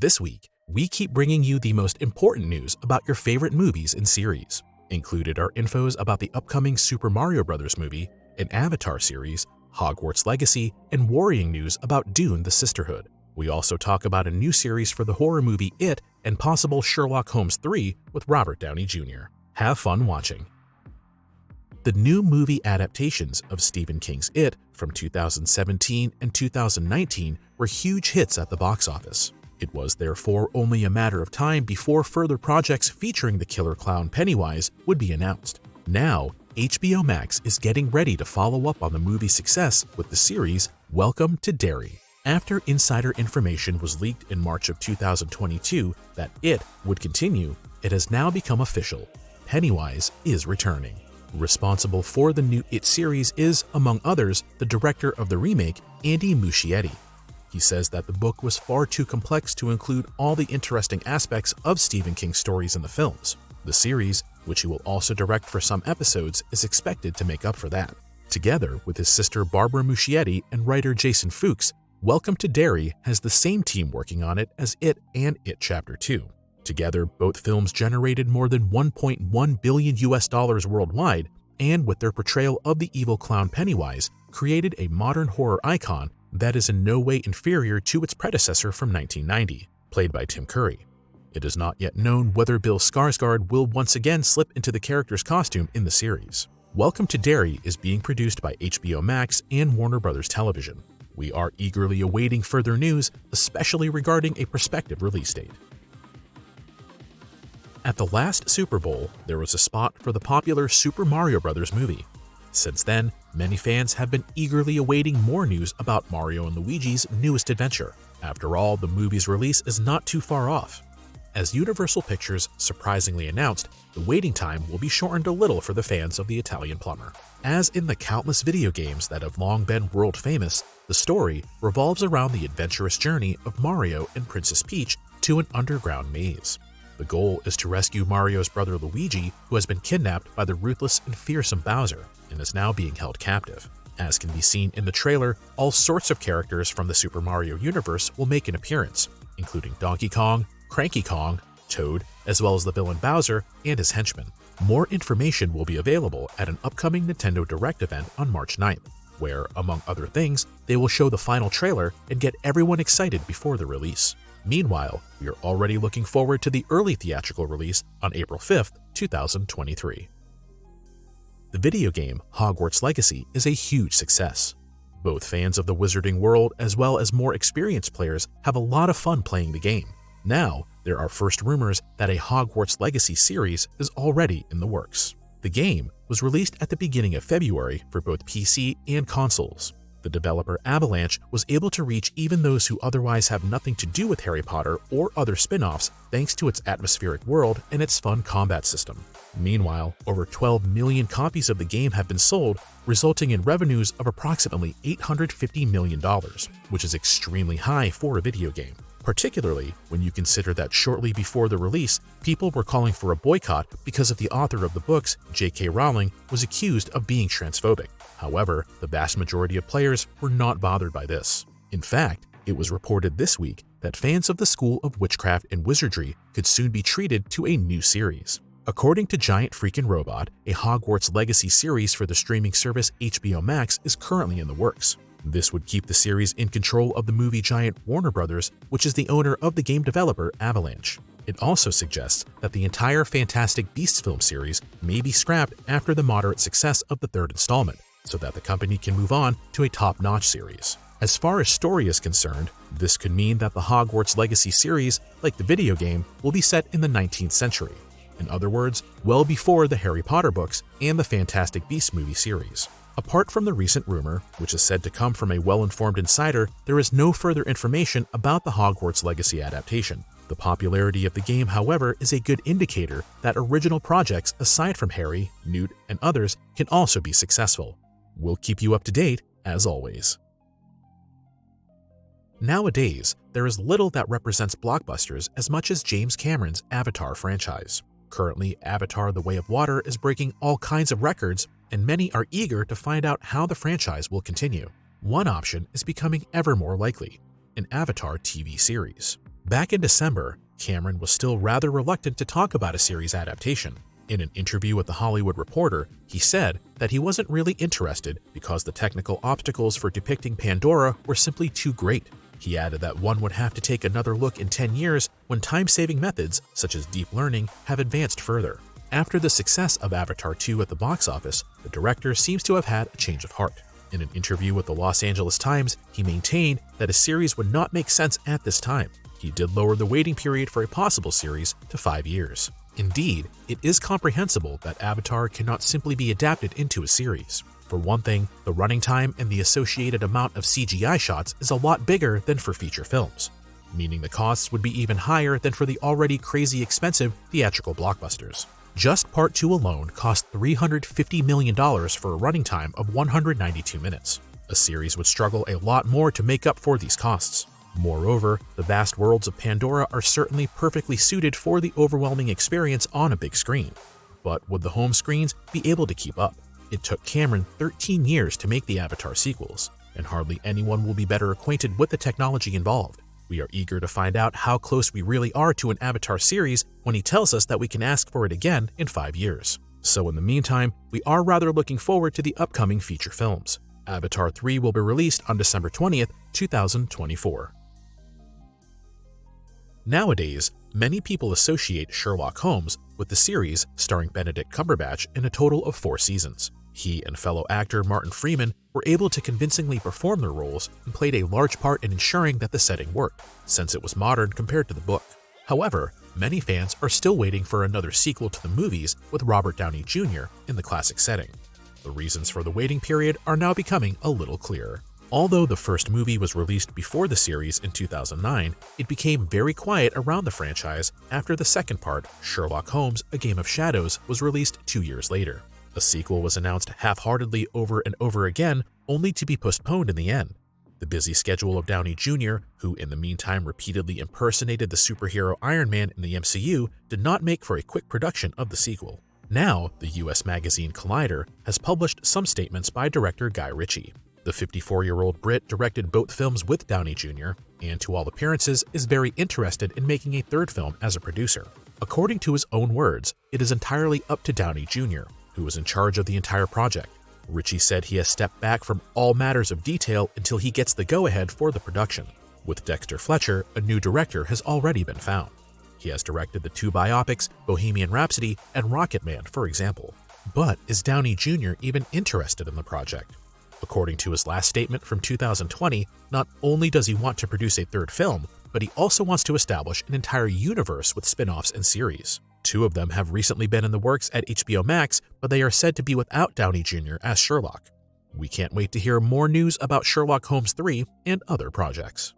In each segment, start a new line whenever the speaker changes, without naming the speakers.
This week, we keep bringing you the most important news about your favorite movies and series. Included are infos about the upcoming Super Mario Bros. Movie, an Avatar series, Hogwarts Legacy, and worrying news about Dune: The Sisterhood. We also talk about a new series for the horror movie It and possible Sherlock Holmes 3 with Robert Downey Jr. Have fun watching. The new movie adaptations of Stephen King's It from 2017 and 2019 were huge hits at the box office. It was therefore only a matter of time before further projects featuring the killer clown Pennywise would be announced. Now, HBO Max is getting ready to follow up on the movie's success with the series Welcome to Derry. After insider information was leaked in March of 2022 that It would continue, it has now become official. Pennywise is returning. Responsible for the new It series is, among others, the director of the remake, Andy Muschietti. He says that the book was far too complex to include all the interesting aspects of Stephen King's stories in the films. The series, which he will also direct for some episodes, is expected to make up for that. Together with his sister Barbara Muschietti and writer Jason Fuchs, Welcome to Derry has the same team working on it as It and It Chapter 2. Together, both films generated more than $1.1 billion worldwide, and with their portrayal of the evil clown Pennywise, created a modern horror icon that is in no way inferior to its predecessor from 1990, played by Tim Curry. It is not yet known whether Bill Skarsgård will once again slip into the character's costume in the series. Welcome to Derry is being produced by HBO Max and Warner Bros. Television. We are eagerly awaiting further news, especially regarding a prospective release date. At the last Super Bowl, there was a spot for the popular Super Mario Bros. Movie. Since then, many fans have been eagerly awaiting more news about Mario and Luigi's newest adventure. After all, the movie's release is not too far off. As Universal Pictures surprisingly announced, the waiting time will be shortened a little for the fans of the Italian plumber. As in the countless video games that have long been world famous, the story revolves around the adventurous journey of Mario and Princess Peach to an underground maze. The goal is to rescue Mario's brother Luigi, who has been kidnapped by the ruthless and fearsome Bowser and is now being held captive. As can be seen in the trailer, all sorts of characters from the Super Mario universe will make an appearance, including Donkey Kong, Cranky Kong, Toad, as well as the villain Bowser and his henchmen. More information will be available at an upcoming Nintendo Direct event on March 9th, where, among other things, they will show the final trailer and get everyone excited before the release. Meanwhile, we are already looking forward to the early theatrical release on April 5th, 2023. The video game Hogwarts Legacy is a huge success. Both fans of the wizarding world as well as more experienced players have a lot of fun playing the game. Now, there are first rumors that a Hogwarts Legacy series is already in the works. The game was released at the beginning of February for both PC and consoles. The developer Avalanche was able to reach even those who otherwise have nothing to do with Harry Potter or other spin-offs thanks to its atmospheric world and its fun combat system. Meanwhile, over 12 million copies of the game have been sold, resulting in revenues of approximately $850 million, which is extremely high for a video game. Particularly when you consider that shortly before the release, people were calling for a boycott because of the author of the books, J.K. Rowling, was accused of being transphobic. However, the vast majority of players were not bothered by this. In fact, it was reported this week that fans of the School of Witchcraft and Wizardry could soon be treated to a new series. According to Giant Freakin' Robot, a Hogwarts Legacy series for the streaming service HBO Max is currently in the works. This would keep the series in control of the movie giant Warner Bros., which is the owner of the game developer Avalanche. It also suggests that the entire Fantastic Beasts film series may be scrapped after the moderate success of the third installment, so that the company can move on to a top-notch series. As far as story is concerned, this could mean that the Hogwarts Legacy series, like the video game, will be set in the 19th century. In other words, well before the Harry Potter books and the Fantastic Beasts movie series. Apart from the recent rumor, which is said to come from a well-informed insider, there is no further information about the Hogwarts Legacy adaptation. The popularity of the game, however, is a good indicator that original projects aside from Harry, Newt, and others can also be successful. We'll keep you up to date, as always. Nowadays, there is little that represents blockbusters as much as James Cameron's Avatar franchise. Currently, Avatar: The Way of Water is breaking all kinds of records, and many are eager to find out how the franchise will continue. One option is becoming ever more likely: an Avatar TV series. Back in December, Cameron was still rather reluctant to talk about a series adaptation. In an interview with The Hollywood Reporter, he said that he wasn't really interested because the technical obstacles for depicting Pandora were simply too great. He added that one would have to take another look in 10 years when time-saving methods, such as deep learning, have advanced further. After the success of Avatar 2 at the box office, the director seems to have had a change of heart. In an interview with the Los Angeles Times, he maintained that a series would not make sense at this time. He did lower the waiting period for a possible series to 5 years. Indeed, it is comprehensible that Avatar cannot simply be adapted into a series. For one thing, the running time and the associated amount of CGI shots is a lot bigger than for feature films, meaning the costs would be even higher than for the already crazy expensive theatrical blockbusters. Just Part 2 alone cost $350 million for a running time of 192 minutes. A series would struggle a lot more to make up for these costs. Moreover, the vast worlds of Pandora are certainly perfectly suited for the overwhelming experience on a big screen. But would the home screens be able to keep up? It took Cameron 13 years to make the Avatar sequels, and hardly anyone will be better acquainted with the technology involved. We are eager to find out how close we really are to an Avatar series when he tells us that we can ask for it again in 5 years. So in the meantime, we are rather looking forward to the upcoming feature films. Avatar 3 will be released on December 20th, 2024. Nowadays, many people associate Sherlock Holmes with the series starring Benedict Cumberbatch in a total of 4 seasons. He and fellow actor Martin Freeman were able to convincingly perform their roles and played a large part in ensuring that the setting worked, since it was modern compared to the book. However, many fans are still waiting for another sequel to the movies with Robert Downey Jr. in the classic setting. The reasons for the waiting period are now becoming a little clearer. Although the first movie was released before the series in 2009, it became very quiet around the franchise after the second part, Sherlock Holmes: A Game of Shadows, was released 2 years later. A sequel was announced half-heartedly over and over again, only to be postponed in the end. The busy schedule of Downey Jr., who in the meantime repeatedly impersonated the superhero Iron Man in the MCU, did not make for a quick production of the sequel. Now, the US magazine Collider has published some statements by director Guy Ritchie. The 54-year-old Brit directed both films with Downey Jr., and to all appearances is very interested in making a third film as a producer. According to his own words, it is entirely up to Downey Jr., who is in charge of the entire project. Ritchie said he has stepped back from all matters of detail until he gets the go-ahead for the production. With Dexter Fletcher, a new director has already been found. He has directed the 2 biopics, Bohemian Rhapsody and Rocketman, for example. But is Downey Jr. even interested in the project? According to his last statement from 2020, not only does he want to produce a third film, but he also wants to establish an entire universe with spin-offs and series. 2 of them have recently been in the works at HBO Max, but they are said to be without Downey Jr. as Sherlock. We can't wait to hear more news about Sherlock Holmes 3 and other projects.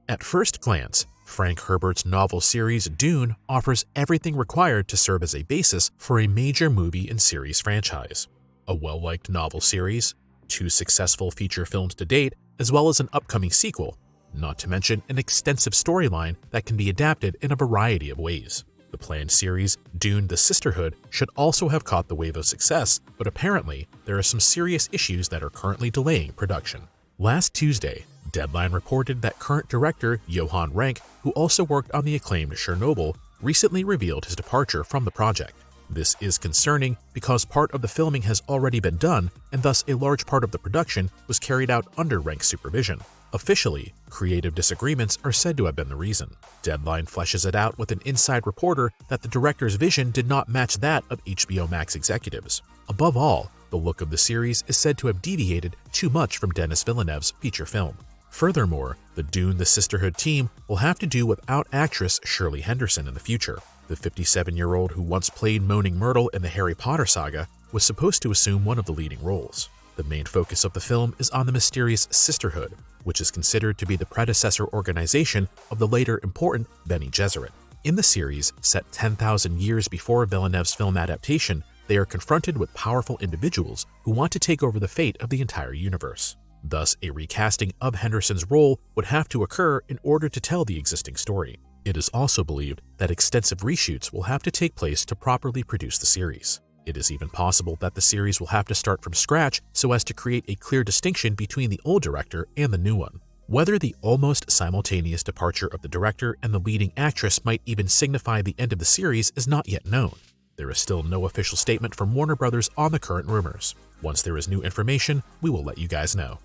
At first glance, Frank Herbert's novel series Dune offers everything required to serve as a basis for a major movie and series franchise. A well-liked novel series, 2 successful feature films to date, as well as an upcoming sequel, not to mention an extensive storyline that can be adapted in a variety of ways. The planned series, Dune: The Sisterhood, should also have caught the wave of success, but apparently there are some serious issues that are currently delaying production. Last Tuesday, Deadline reported that current director Johan Renck, who also worked on the acclaimed Chernobyl, recently revealed his departure from the project. This is concerning because part of the filming has already been done, and thus a large part of the production was carried out under Renck's supervision. Officially, creative disagreements are said to have been the reason. Deadline fleshes it out with an inside reporter that the director's vision did not match that of HBO Max executives. Above all, the look of the series is said to have deviated too much from Denis Villeneuve's feature film. Furthermore, the Dune: The Sisterhood team will have to do without actress Shirley Henderson in the future. The 57-year-old who once played Moaning Myrtle in the Harry Potter saga was supposed to assume one of the leading roles. The main focus of the film is on the mysterious Sisterhood, which is considered to be the predecessor organization of the later important Bene Gesserit. In the series, set 10,000 years before Villeneuve's film adaptation, they are confronted with powerful individuals who want to take over the fate of the entire universe. Thus, a recasting of Henderson's role would have to occur in order to tell the existing story. It is also believed that extensive reshoots will have to take place to properly produce the series. It is even possible that the series will have to start from scratch so as to create a clear distinction between the old director and the new one. Whether the almost simultaneous departure of the director and the leading actress might even signify the end of the series is not yet known. There is still no official statement from Warner Brothers on the current rumors. Once there is new information, we will let you guys know.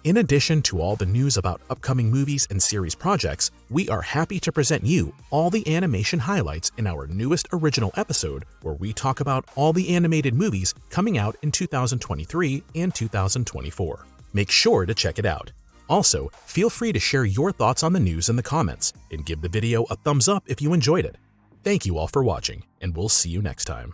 In addition to all the news about upcoming movies and series projects, we are happy to present you all the animation highlights in our newest original episode where we talk about all the animated movies coming out in 2023 and 2024. Make sure to check it out. Also, feel free to share your thoughts on the news in the comments and give the video a thumbs up if you enjoyed it. Thank you all for watching, and we'll see you next time.